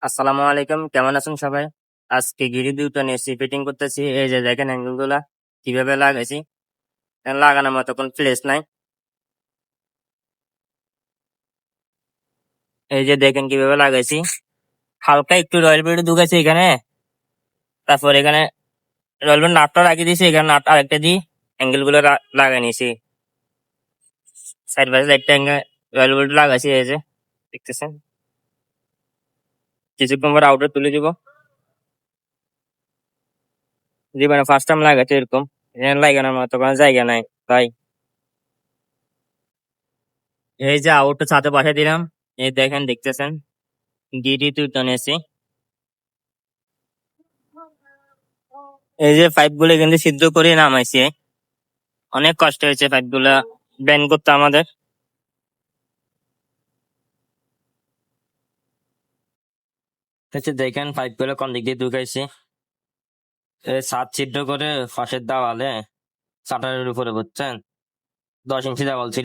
আসসালামু আলাইকুম, কেমন আছেন সবাই? আজকে গিরি দুটো নিয়ে ফিটিং করতেছি। এই যে দেখেন অ্যাঙ্গেল গুলা কিভাবে লাগাইছি। লাগানোর মতো কোন প্লেস নাই। এই যে দেখেন কিভাবে লাগাইছি। হালকা একটু রয়্যাল বেড ঢুকাইছি এখানে। তারপর এখানে রয়্যাল বেড নাটটা লাগিয়ে দিয়েছি, এখানে নাট আরেকটা দিয়ে অ্যাঙ্গেল গুলো লাগাই নিয়েছি। সাইড বাই সাইড একটা রয়্যাল বেড লাগাইছি, এই যে দেখতেছেন। কিছুক্ষণ পর আউটার তুলে দিব। জীবনে ফার্স্ট টাইম লাগাচ্ছি এরকম। এখানে লাগানোর মতো কোনো জায়গা নাই তাই। এই যে আউটটা ছাদে বসাই দিলাম। এই দেখেন দেখতেছেন গিরি দুটো নিয়েছি। এই যে পাইপ গুলো কিন্তু সিদ্ধ করে নামাইছে। অনেক কষ্ট হয়েছে পাইপ গুলা ব্যান করতে আমাদের। দেখেন পাইপ গুলো কোন দিক দিয়ে ঢুকাইছে। ছাদ ছিদ্র করে ফাঁসের দেওয়ালে চাটারের উপরে বুঝছেন 10 ইঞ্চি দেওয়াল ছিল।